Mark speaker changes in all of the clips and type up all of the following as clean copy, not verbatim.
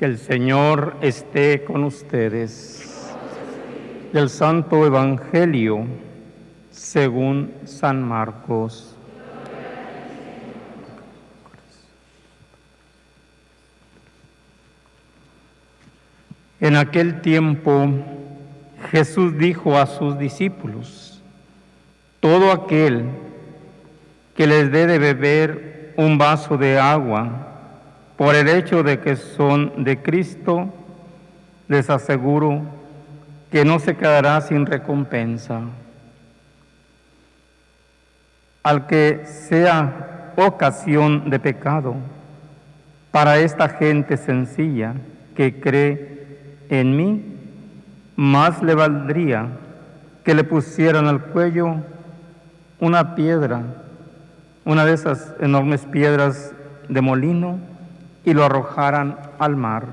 Speaker 1: Que el Señor esté con ustedes. Del Santo Evangelio según San Marcos. En aquel tiempo Jesús dijo a sus discípulos: todo aquel que les dé de beber un vaso de agua, por el hecho de que son de Cristo, les aseguro que no se quedará sin recompensa. Al que sea ocasión de pecado para esta gente sencilla que cree en mí, más le valdría que le pusieran al cuello una piedra, una de esas enormes piedras de molino, y lo arrojaran al mar.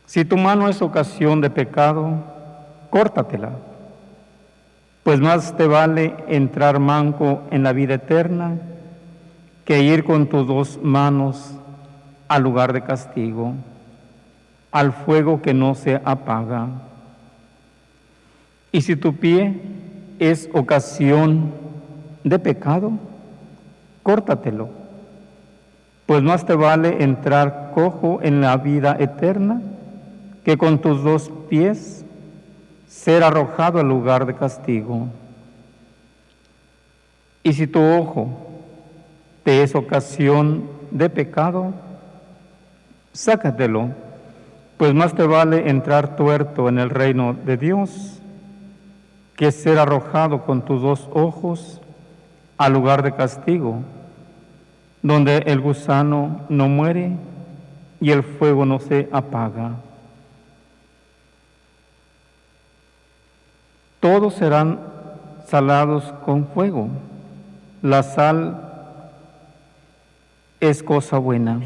Speaker 1: Si tu mano es ocasión de pecado, córtatela, pues más te vale entrar manco en la vida eterna que ir con tus dos manos al lugar de castigo, al fuego que no se apaga. Y si tu pie es ocasión de pecado, córtatelo, pues más te vale entrar cojo en la vida eterna que con tus dos pies ser arrojado al lugar de castigo. Y si tu ojo te es ocasión de pecado, sácatelo, pues más te vale entrar tuerto en el reino de Dios que ser arrojado con tus dos ojos al lugar de castigo, donde el gusano no muere y el fuego no se apaga. Todos serán salados con fuego. La sal es cosa buena,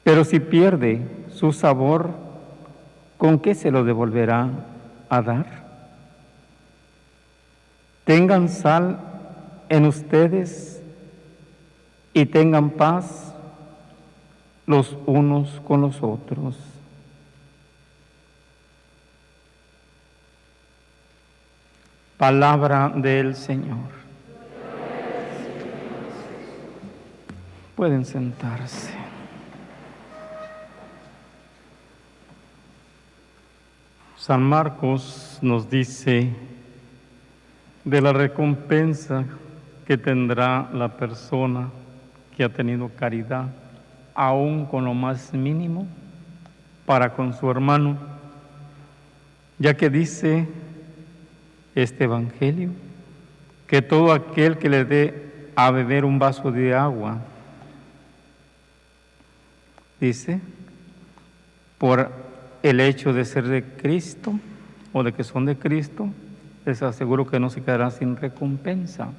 Speaker 1: pero si pierde su sabor, ¿con qué se lo devolverá a dar? Tengan sal en ustedes y tengan paz los unos con los otros. Palabra del Señor. Pueden sentarse. San Marcos nos dice de la recompensa que tendrá la persona que ha tenido caridad, aún con lo más mínimo, para con su hermano, ya que dice este Evangelio que todo aquel que le dé a beber un vaso de agua, dice, por el hecho de ser de Cristo o de que son de Cristo, les aseguro que no se quedará sin recompensa.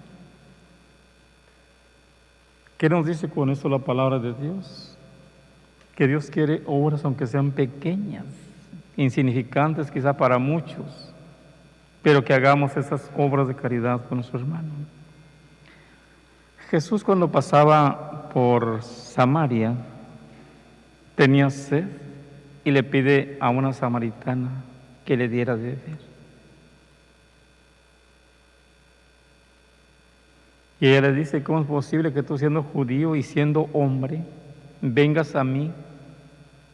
Speaker 1: ¿Qué nos dice con eso la palabra de Dios? Que Dios quiere obras, aunque sean pequeñas, insignificantes quizá para muchos, pero que hagamos esas obras de caridad con nuestro hermano. Jesús, cuando pasaba por Samaria, tenía sed y le pide a una samaritana que le diera de beber. Y ella le dice: ¿cómo es posible que tú, siendo judío y siendo hombre, vengas a mí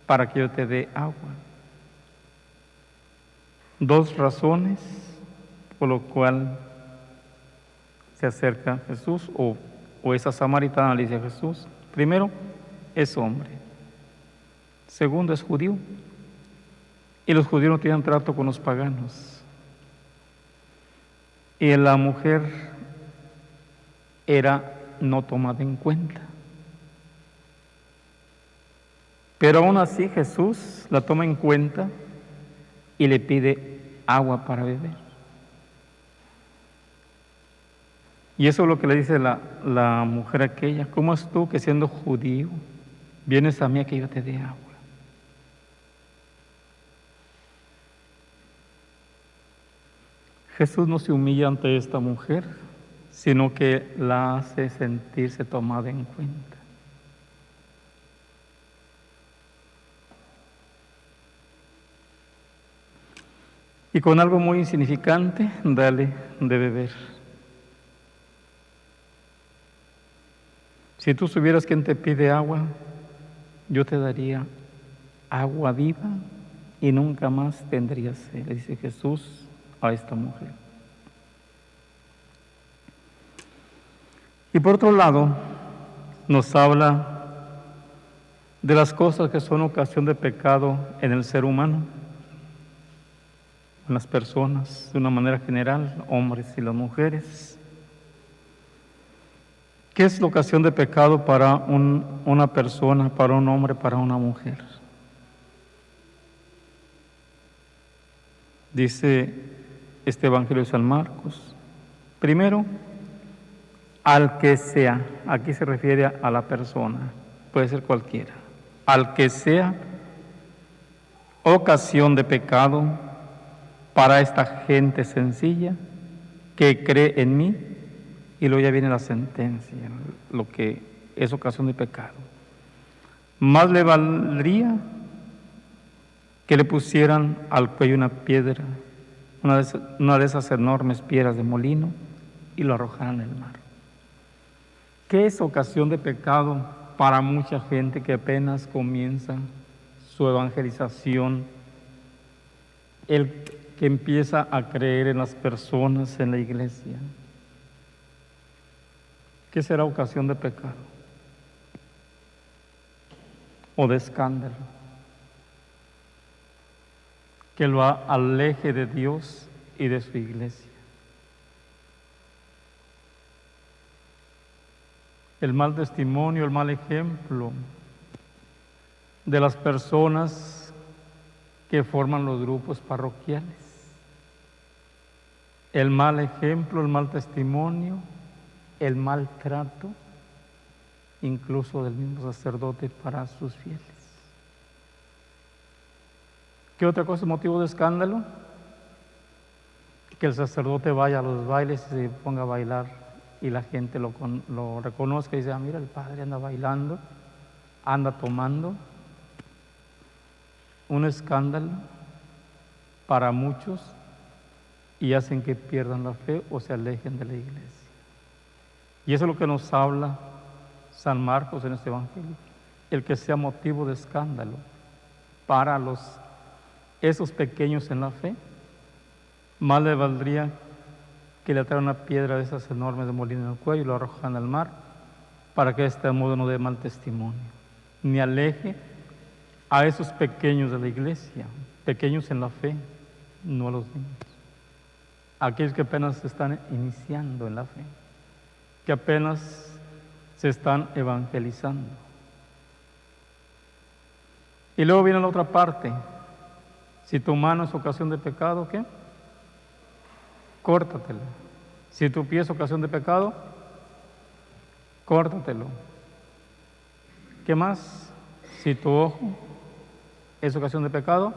Speaker 1: para que yo te dé agua? Dos razones por lo cual se acerca a Jesús, o esa samaritana le dice a Jesús. Primero, es hombre. Segundo, es judío. Y los judíos no tienen trato con los paganos. Y la mujer era no tomada en cuenta. Pero aún así Jesús la toma en cuenta y le pide agua para beber. Y eso es lo que le dice la mujer aquella: ¿cómo es tú que, siendo judío, vienes a mí a que yo te dé agua? Jesús no se humilla ante esta mujer, sino que la hace sentirse tomada en cuenta. Y con algo muy insignificante, dale de beber. Si tú supieras quién te pide agua, yo te daría agua viva y nunca más tendrías sed, le dice Jesús a esta mujer. Y por otro lado, nos habla de las cosas que son ocasión de pecado en el ser humano, en las personas, de una manera general, hombres y las mujeres. ¿Qué es la ocasión de pecado para una persona, para un hombre, para una mujer? Dice este Evangelio de San Marcos. Primero, al que sea, aquí se refiere a la persona, puede ser cualquiera, al que sea ocasión de pecado para esta gente sencilla que cree en mí, y luego ya viene la sentencia, lo que es ocasión de pecado. Más le valdría que le pusieran al cuello una piedra, una de esas enormes piedras de molino, y lo arrojaran en el mar. ¿Qué es ocasión de pecado para mucha gente que apenas comienza su evangelización? El que empieza a creer en las personas en la iglesia. ¿Qué será ocasión de pecado? O de escándalo. Que lo aleje de Dios y de su iglesia. El mal testimonio, el mal ejemplo de las personas que forman los grupos parroquiales. El mal ejemplo, el mal testimonio, el maltrato, incluso del mismo sacerdote para sus fieles. ¿Qué otra cosa es motivo de escándalo? Que el sacerdote vaya a los bailes y se ponga a bailar y la gente lo reconozca y dice, mira, el padre anda bailando, anda tomando. Un escándalo para muchos y hacen que pierdan la fe o se alejen de la iglesia. Y eso es lo que nos habla San Marcos en este Evangelio, el que sea motivo de escándalo para esos pequeños en la fe. Más le valdría que le traigan una piedra de esas enormes de molino en el cuello y lo arrojan al mar, para que de este modo no dé mal testimonio, ni aleje a esos pequeños de la iglesia, pequeños en la fe, no a los niños, aquellos que apenas se están iniciando en la fe, que apenas se están evangelizando. Y luego viene la otra parte. Si tu mano es ocasión de pecado, ¿qué? Córtatelo. Si tu pie es ocasión de pecado, córtatelo. ¿Qué más? Si tu ojo es ocasión de pecado.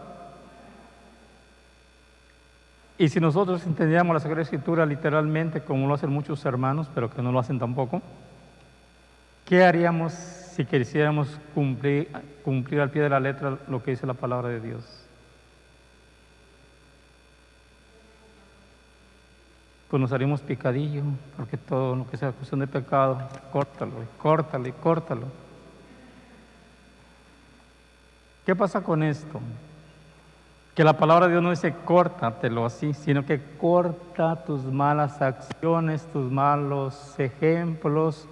Speaker 1: Y si nosotros entendiéramos la Sagrada Escritura literalmente, como lo hacen muchos hermanos, pero que no lo hacen tampoco, ¿qué haríamos si quisiéramos cumplir al pie de la letra lo que dice la palabra de Dios? Pues nos haríamos picadillo, porque todo lo que sea cuestión de pecado, córtalo, córtalo y córtalo. ¿Qué pasa con esto? Que la palabra de Dios no dice córtatelo así, sino que corta tus malas acciones, tus malos ejemplos,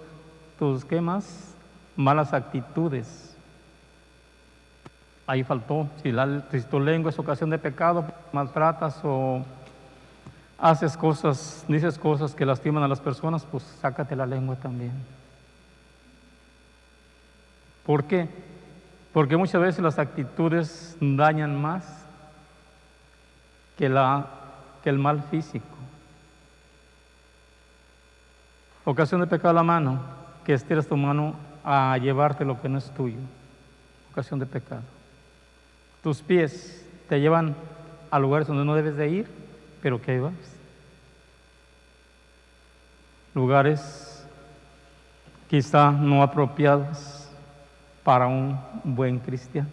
Speaker 1: tus, ¿qué más? Malas actitudes. Ahí faltó. Si tu lengua es ocasión de pecado, maltratas o haces cosas, dices cosas que lastiman a las personas, pues sácate la lengua también. ¿Por qué? Porque muchas veces las actitudes dañan más que el mal físico. Ocasión de pecado a la mano, que estiras tu mano a llevarte lo que no es tuyo. Ocasión de pecado. Tus pies te llevan a lugares donde no debes de ir, pero que ahí vas. Lugares quizá no apropiados para un buen cristiano.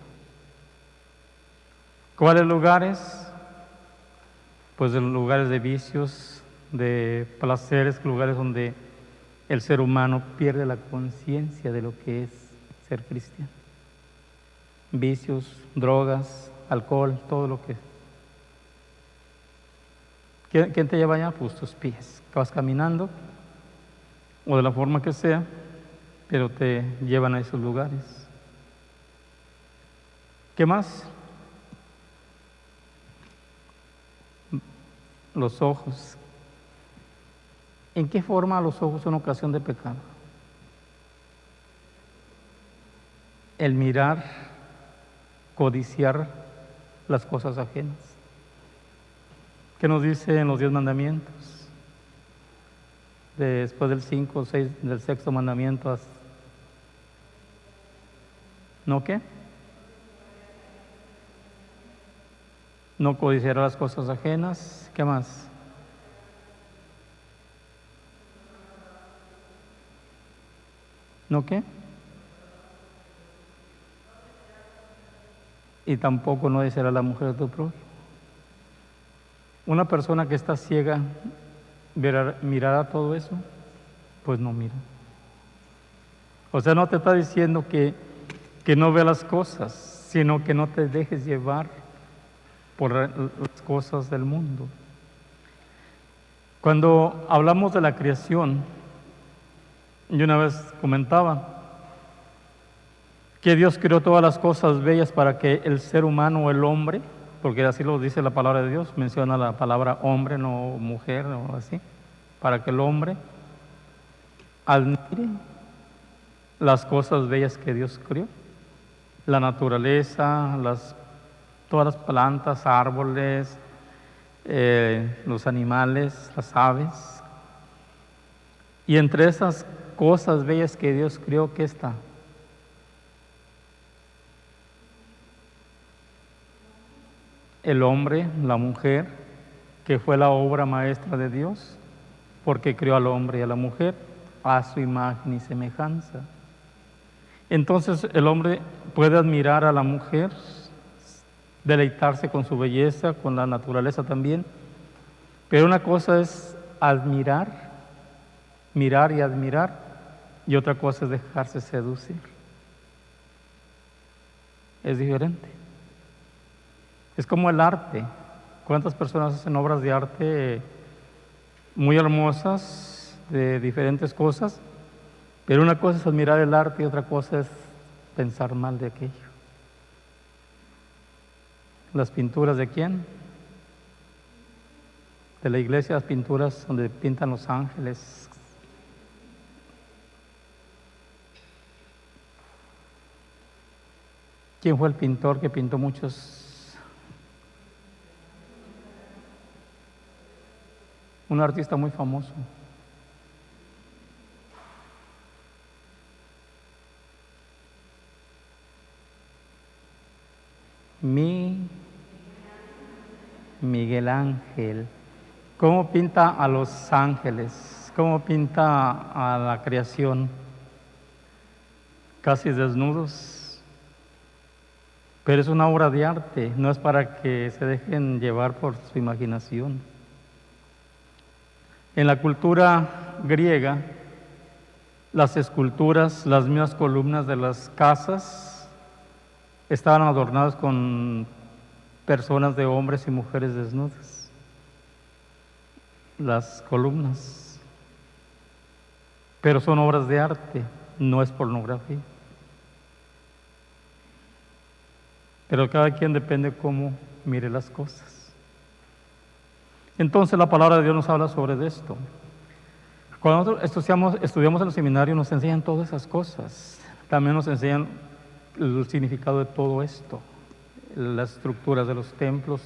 Speaker 1: ¿Cuáles lugares? pues de lugares de vicios, de placeres, lugares donde el ser humano pierde la conciencia de lo que es ser cristiano. Vicios, drogas, alcohol, todo lo que... ¿Quién te lleva allá? Pues tus pies. Vas caminando, o de la forma que sea, pero te llevan a esos lugares. ¿Qué más? Los ojos. ¿En qué forma los ojos son ocasión de pecado? El mirar, codiciar las cosas ajenas. ¿Qué nos dice en los 10 mandamientos? Después del 5 o 6, del sexto mandamiento. ¿No qué? No codiciar las cosas ajenas. ¿Qué más? ¿No qué? Y tampoco no desear a la mujer de tu prójimo. Una persona que está ciega, ¿mirará todo eso? Pues no mira. O sea, no te está diciendo que no vea las cosas, sino que no te dejes llevar por las cosas del mundo. Cuando hablamos de la creación, yo una vez comentaba que Dios creó todas las cosas bellas para que el ser humano o el hombre, porque así lo dice la palabra de Dios, menciona la palabra hombre, no mujer o así, para que el hombre admire las cosas bellas que Dios creó, la naturaleza, todas las plantas, árboles, los animales, las aves. Y entre esas cosas bellas que Dios creó, ¿qué está? El hombre, la mujer, que fue la obra maestra de Dios, porque creó al hombre y a la mujer a su imagen y semejanza. Entonces el hombre puede admirar a la mujer, deleitarse con su belleza, con la naturaleza también, pero una cosa es admirar, mirar y admirar, y otra cosa es dejarse seducir. Es diferente. Es como el arte. ¿Cuántas personas hacen obras de arte muy hermosas, de diferentes cosas? Pero una cosa es admirar el arte y otra cosa es pensar mal de aquello. ¿Las pinturas de quién? De la iglesia, las pinturas donde pintan los ángeles. ¿Quién fue el pintor que pintó muchos? Un artista muy famoso. Miguel Ángel. ¿Cómo pinta a los ángeles? ¿Cómo pinta a la creación? Casi desnudos. Pero es una obra de arte, no es para que se dejen llevar por su imaginación. En la cultura griega, las esculturas, las mismas columnas de las casas, estaban adornadas con personas de hombres y mujeres desnudas. Las columnas. Pero son obras de arte, no es pornografía. Pero cada quien depende cómo mire las cosas. Entonces la palabra de Dios nos habla sobre esto. Cuando nosotros estudiamos en el seminario nos enseñan todas esas cosas. También nos enseñan el significado de todo esto. Las estructuras de los templos,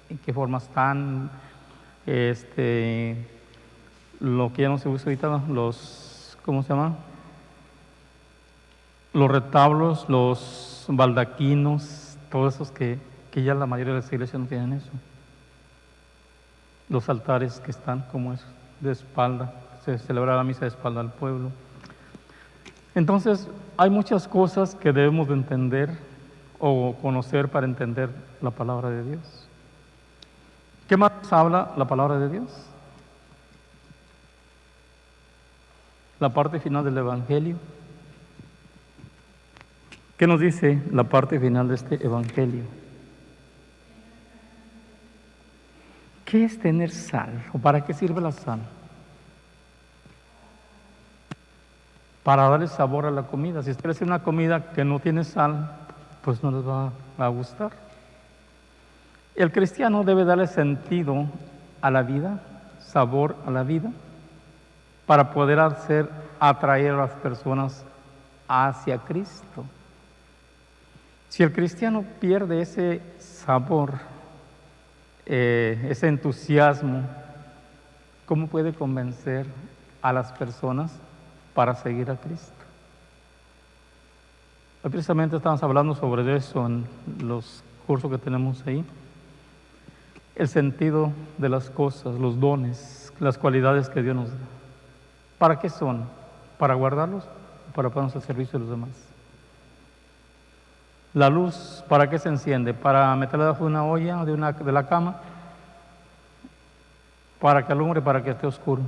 Speaker 1: en qué forma están, lo que ya no se usa ahorita, ¿cómo se llama? Los retablos, los baldaquinos, todos esos que ya la mayoría de las iglesias no tienen eso. Los altares que están como eso, de espalda, se celebra la misa de espalda al pueblo. Entonces, hay muchas cosas que debemos de entender o conocer para entender la palabra de Dios. ¿Qué más habla la palabra de Dios? La parte final del Evangelio. ¿Qué nos dice la parte final de este Evangelio? ¿Qué es tener sal? ¿O para qué sirve la sal? Para darle sabor a la comida. Si ustedes hacen una comida que no tiene sal, pues no les va a gustar. El cristiano debe darle sentido a la vida, sabor a la vida, para poder atraer a las personas hacia Cristo. Si el cristiano pierde ese sabor, ese entusiasmo, ¿cómo puede convencer a las personas para seguir a Cristo? Hoy precisamente estamos hablando sobre eso en los cursos que tenemos ahí. El sentido de las cosas, los dones, las cualidades que Dios nos da. ¿Para qué son? ¿Para guardarlos o para ponernos al servicio de los demás? La luz, ¿para qué se enciende? ¿Para meterla debajo de una olla de la cama? ¿Para que alumbre? ¿Para que esté oscuro?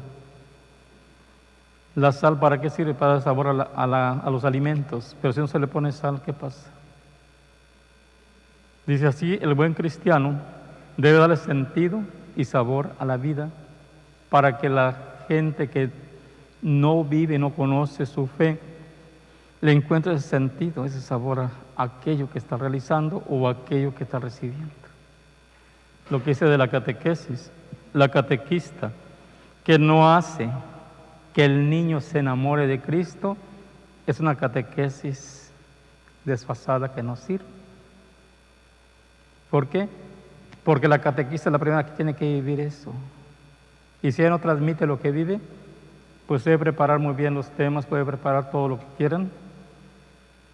Speaker 1: La sal, ¿para qué sirve? Para dar sabor a los alimentos. Pero si no se le pone sal, ¿qué pasa? Dice así, el buen cristiano debe darle sentido y sabor a la vida para que la gente que no vive, no conoce su fe, le encuentre ese sentido, ese sabor a aquello que está realizando o a aquello que está recibiendo. Lo que dice de la catequesis, la catequista que no hace que el niño se enamore de Cristo, es una catequesis desfasada que no sirve. ¿Por qué? Porque la catequista es la primera que tiene que vivir eso. Y si ella no transmite lo que vive, pues puede preparar muy bien los temas, puede preparar todo lo que quieran,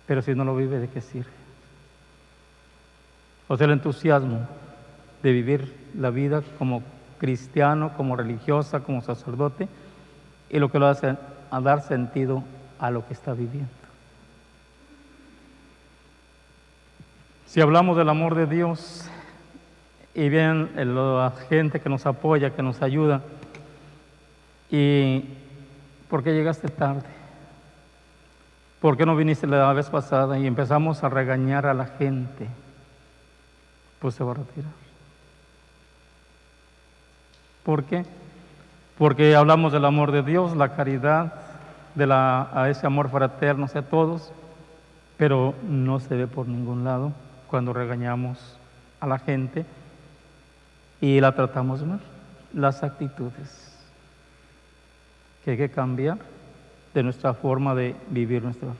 Speaker 1: pero si no lo vive, ¿de qué sirve? O sea, el entusiasmo de vivir la vida como cristiano, como religiosa, como sacerdote, y lo que lo hace a dar sentido a lo que está viviendo. Si hablamos del amor de Dios y bien la gente que nos apoya, que nos ayuda, ¿y por qué llegaste tarde? ¿Por qué no viniste la vez pasada? Y empezamos a regañar a la gente, pues se va a retirar. ¿Por qué? Porque hablamos del amor de Dios, la caridad, a ese amor fraterno hacia todos, pero no se ve por ningún lado cuando regañamos a la gente y la tratamos mal. Las actitudes que hay que cambiar de nuestra forma de vivir nuestra fe.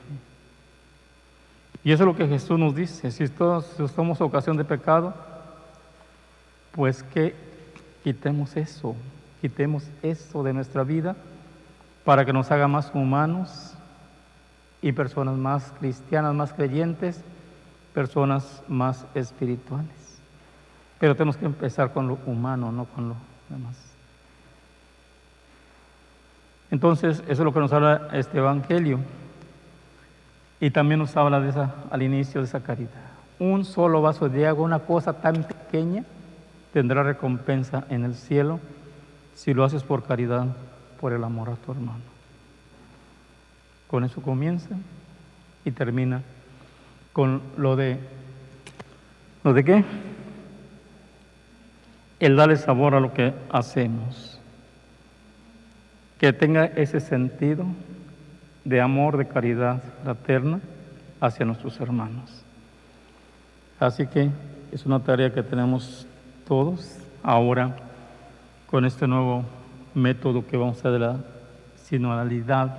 Speaker 1: Y eso es lo que Jesús nos dice. Si todos somos ocasión de pecado, pues que quitemos eso de nuestra vida para que nos haga más humanos y personas más cristianas, más creyentes, personas más espirituales. Pero tenemos que empezar con lo humano, no con lo demás. Entonces, eso es lo que nos habla este Evangelio. Y también nos habla al inicio de esa caridad. Un solo vaso de agua, una cosa tan pequeña, tendrá recompensa en el cielo si lo haces por caridad, por el amor a tu hermano. Con eso comienza y termina con ¿lo de qué? El darle sabor a lo que hacemos. Que tenga ese sentido de amor, de caridad fraterna hacia nuestros hermanos. Así que es una tarea que tenemos todos ahora con este nuevo método que vamos a hacer de la sinodalidad,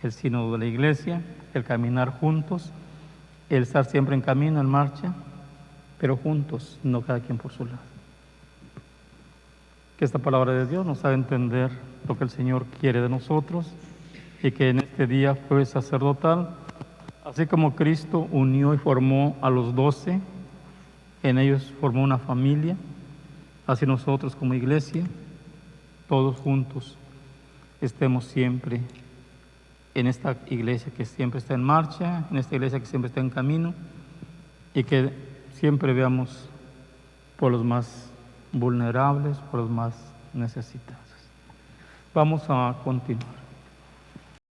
Speaker 1: el sínodo de la Iglesia, el caminar juntos, el estar siempre en camino, en marcha, pero juntos, no cada quien por su lado. Que esta palabra de Dios nos haga entender lo que el Señor quiere de nosotros y que en este día fue sacerdotal, así como Cristo unió y formó a los 12, en ellos formó una familia, así nosotros como iglesia, todos juntos, estemos siempre en esta iglesia que siempre está en marcha, en esta iglesia que siempre está en camino y que siempre veamos por los más vulnerables, por los más necesitados. Vamos a continuar.